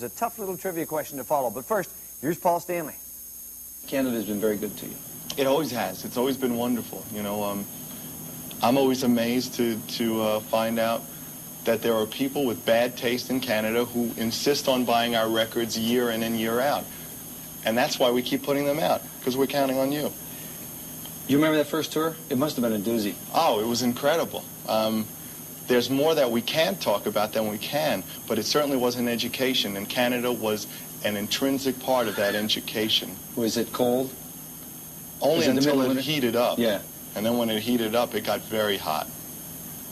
It's a tough little trivia question to follow, but first, here's Paul Stanley. Canada's been very good to you. It always has. It's always been wonderful. You know, I'm always amazed to find out that there are people with bad taste in Canada who insist on buying our records year in and year out. And that's why we keep putting them out, because we're counting on you. You remember that first tour? It must have been a doozy. Oh, it was incredible. There's more that we can't talk about than we can, but it certainly was an education, and Canada was an intrinsic part of that education. Was it cold? Only until it heated up. Yeah. And then when it heated up, it got very hot.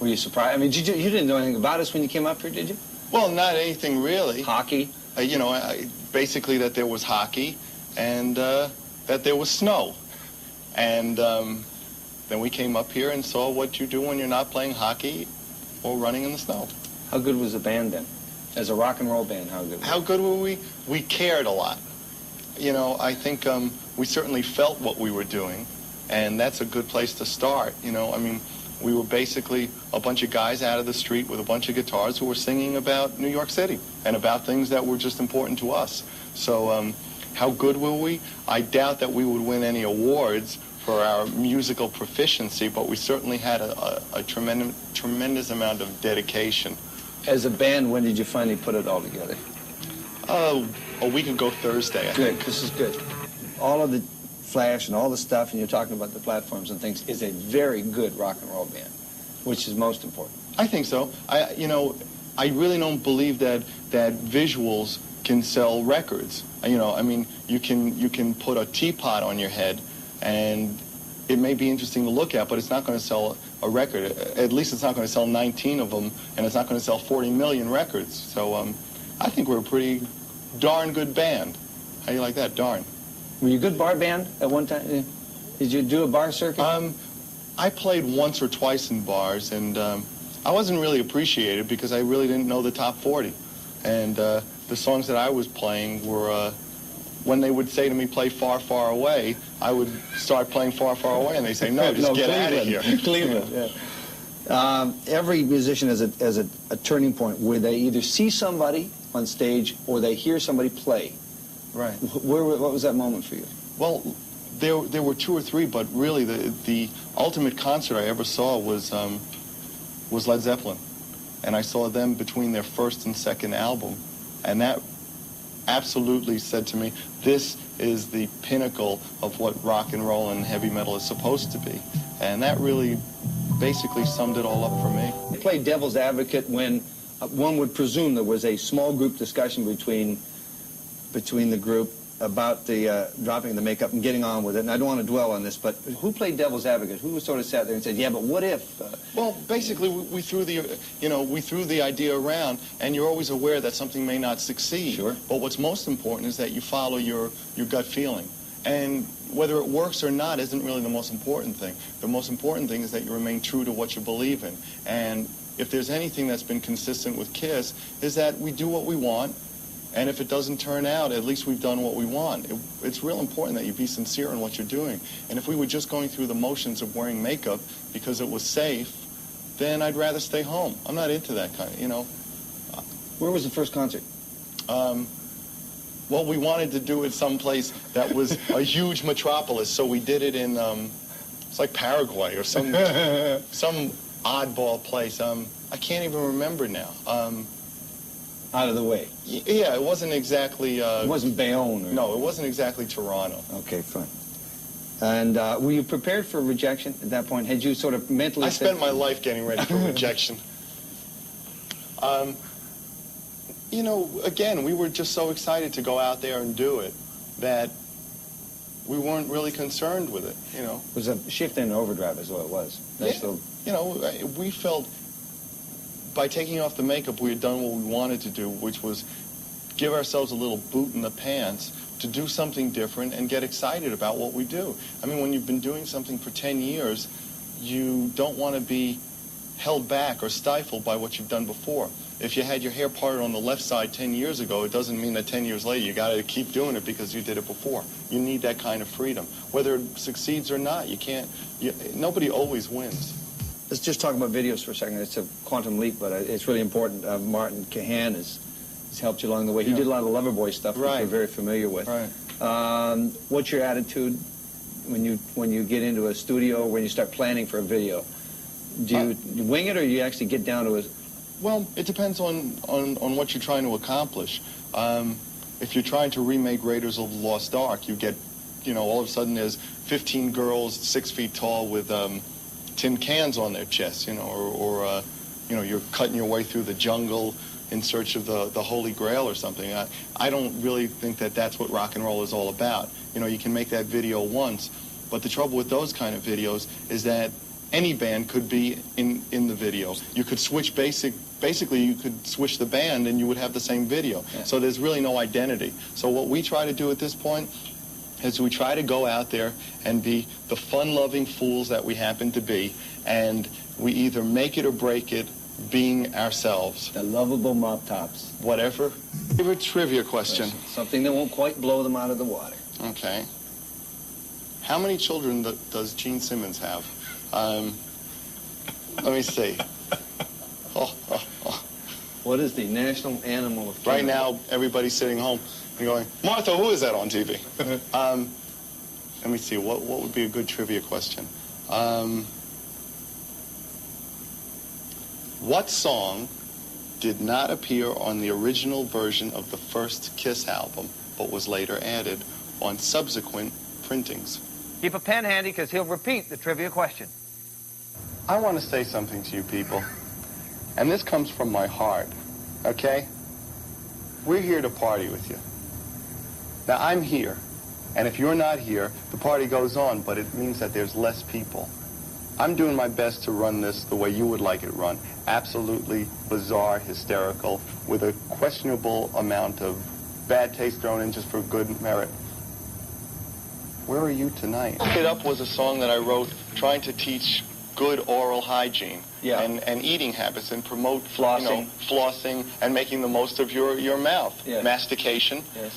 Were you surprised? I mean, you didn't know anything about us when you came up here, did you? Well, not anything really. Hockey? You know, basically that there was hockey and that there was snow. And then we came up here and saw what you do when you're not playing hockey or running in the snow. How good was the band then? As a rock and roll band, how good? How good were we? We cared a lot. You know, I think we certainly felt what we were doing, and that's a good place to start. You know, I mean, we were basically a bunch of guys out of the street with a bunch of guitars who were singing about New York City and about things that were just important to us. So how good were we? I doubt that we would win any awards for our musical proficiency, but we certainly had a tremendous amount of dedication. As a band, when did you finally put it all together? A week ago Thursday, I think. Good, this is good. All of the flash and all the stuff, and you're talking about the platforms and things, is a very good rock and roll band, which is most important. I think so. You know, I really don't believe that visuals can sell records. You know, I mean, you can put a teapot on your head, and it may be interesting to look at, but it's not going to sell a record. At least it's not going to sell 19 of them, and it's not going to sell 40 million records. So I think we're a pretty darn good band. How do you like that? Darn. Were you a good bar band at one time? Did you do a bar circuit? I played once or twice in bars, and I wasn't really appreciated because I really didn't know the top 40. And the songs that I was playing were, when they would say to me, play Far, Far Away, I would start playing Far, Far Away, and they say, no, just get out of here. Cleveland, yeah. Every musician has a turning point where they either see somebody on stage or they hear somebody play. Right. What was that moment for you? Well, there were two or three, but really the ultimate concert I ever saw was Led Zeppelin. And I saw them between their first and second album. And that absolutely said to me, this is the pinnacle of what rock and roll and heavy metal is supposed to be. And that really basically summed it all up for me. You played devil's advocate when one would presume there was a small group discussion between the group about the dropping the makeup and getting on with it. And I don't want to dwell on this, but who played devil's advocate? Who sort of sat there and said, yeah, but what if? Well, basically, we threw the idea around, and you're always aware that something may not succeed. Sure. But what's most important is that you follow your gut feeling. And whether it works or not isn't really the most important thing. The most important thing is that you remain true to what you believe in. And if there's anything that's been consistent with KISS, is that we do what we want. And if it doesn't turn out, at least we've done what we want. It's real important that you be sincere in what you're doing. And if we were just going through the motions of wearing makeup because it was safe, then I'd rather stay home. I'm not into that kind of, you know. Where was the first concert? Well, we wanted to do it someplace that was a huge metropolis, so we did it in, it's like Paraguay or some oddball place. I can't even remember now. Out of the way. Yeah, it wasn't exactly... it wasn't Bayonne? Or... No, it wasn't exactly Toronto. Okay, fine. And were you prepared for rejection at that point? Had you sort of mentally... I spent my life getting ready for rejection. You know, again, we were just so excited to go out there and do it that we weren't really concerned with it, you know. It was a shift in overdrive is what it was. That's you know, we felt... by taking off the makeup, we had done what we wanted to do, which was give ourselves a little boot in the pants to do something different and get excited about what we do. I mean, when you've been doing something for 10 years, you don't want to be held back or stifled by what you've done before. If you had your hair parted on the left side 10 years ago, it doesn't mean that 10 years later you got to keep doing it because you did it before. You need that kind of freedom. Whether it succeeds or not, nobody always wins. Let's just talk about videos for a second. It's a quantum leap, but it's really important. Martin Cahan is He's helped you along the way. He did a lot of Loverboy stuff, which we're very familiar with. Right. What's your attitude when you get into a studio, when you start planning for a video? Do you wing it, or you actually get down to it? Well, it depends on what you're trying to accomplish. If you're trying to remake Raiders of the Lost Ark, you get, all of a sudden there's 15 girls 6 feet tall with tin cans on their chests, or you're cutting your way through the jungle in search of the Holy Grail or something. I don't really think that that's what rock and roll is all about. You can make that video once, but the trouble with those kind of videos is that any band could be in the video. You could switch basically you could switch the band and you would have the same video. Yeah. So there's really no identity. So what we try to do at this point is we try to go out there and be the fun-loving fools that we happen to be, and we either make it or break it being ourselves. The lovable mop tops. Whatever. Favorite trivia question. Something that won't quite blow them out of the water. Okay. How many children does Gene Simmons have? Let me see. What is the national animal of Canada? Right now, everybody's sitting home and going, Martha, who is that on TV? Let me see. What would be a good trivia question? What song did not appear on the original version of the first Kiss album, but was later added on subsequent printings? Keep a pen handy, because he'll repeat the trivia question. I want to say something to you people, and this comes from my heart, okay? We're here to party with you. Now, I'm here, and if you're not here, the party goes on, but it means that there's less people. I'm doing my best to run this the way you would like it run. Absolutely bizarre, hysterical, with a questionable amount of bad taste thrown in just for good merit. Where are you tonight? Look It Up was a song that I wrote trying to teach good oral hygiene and eating habits and promote flossing, flossing and making the most of your mouth. Yes. Mastication. Yes.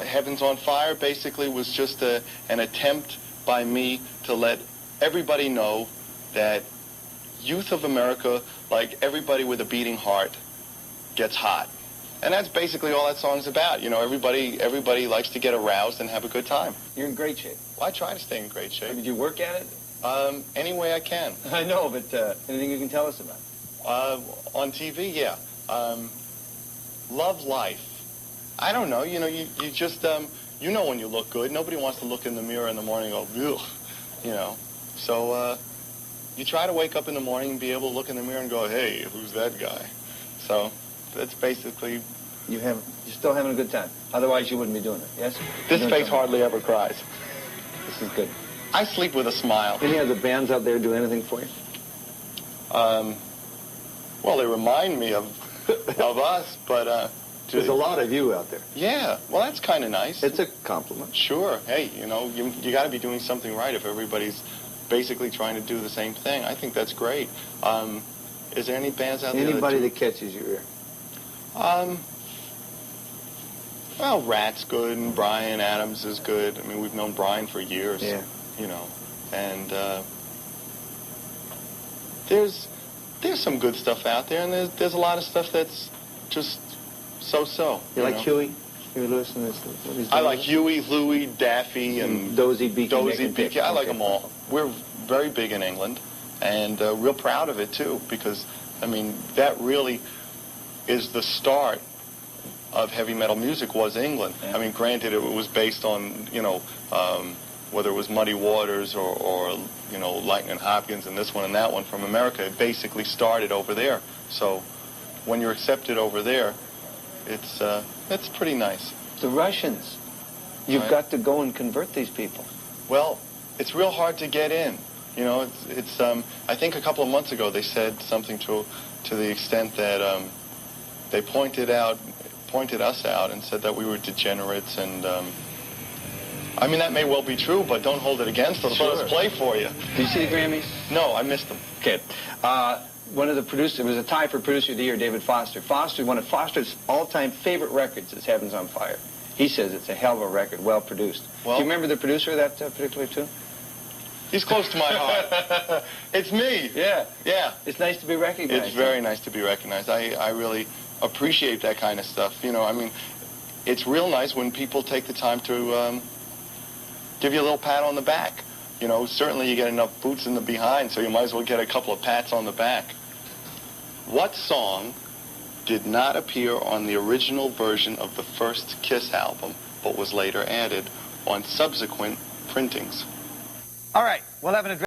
Heavens on Fire basically was just an attempt by me to let everybody know that youth of America, like everybody with a beating heart, gets hot. And that's basically all that song's about. Everybody likes to get aroused and have a good time. You're in great shape. Well, I try to stay in great shape. Did you work at it? Any way I can. I know, but anything you can tell us about? On TV, yeah. Love life. I don't know. You just, when you look good. Nobody wants to look in the mirror in the morning and go, ugh, So you try to wake up in the morning and be able to look in the mirror and go, hey, who's that guy? So that's basically... You're still having a good time. Otherwise, you wouldn't be doing it, yes? This face hardly ever cries. This is good. I sleep with a smile. Any other bands out there do anything for you? Well, they remind me of us, but... There's a lot of you out there. Yeah, well, that's kind of nice. It's a compliment. Sure. Hey, you got to be doing something right if everybody's basically trying to do the same thing. I think that's great. Is there any bands out there? Anybody that catches your ear? Well, Rat's good, and Bryan Adams is good. I mean, we've known Bryan for years. Yeah. And there's some good stuff out there, and there's a lot of stuff that's just so-so. You like Huey? Huey Lewis and what he's doing? I like Huey, Louie, Daffy, and Dozy, Beaky, Dozy, Nick, Beaky. I like them all. We're very big in England, and real proud of it too, because that really is the start of heavy metal music. Was England. Yeah. Granted, it was based on whether it was Muddy Waters or Lightning Hopkins and this one and that one from America. It basically started over there. So when you're accepted over there, it's pretty nice. The Russians. You've got to go and convert these people. Well, it's real hard to get in. It's I think a couple of months ago they said something to the extent that they pointed us out and said that we were degenerates, and that may well be true, but don't hold it against us. Sure. Let us play for you. Did you see the Grammys? No, I missed them. Okay. One of the producers, it was a tie for Producer of the Year, David Foster. One of Foster's all-time favorite records is Heavens on Fire. He says it's a hell of a record, well produced. Well, do you remember the producer of that particular tune? He's close to my heart. It's me. Yeah. Yeah. It's nice to be recognized. It's very nice to be recognized. I really appreciate that kind of stuff. You know, I mean, it's real nice when people take the time to give you a little pat on the back. You know, certainly you get enough boots in the behind, so you might as well get a couple of pats on the back. What song did not appear on the original version of the first Kiss album, but was later added on subsequent printings? All right, we'll have an address.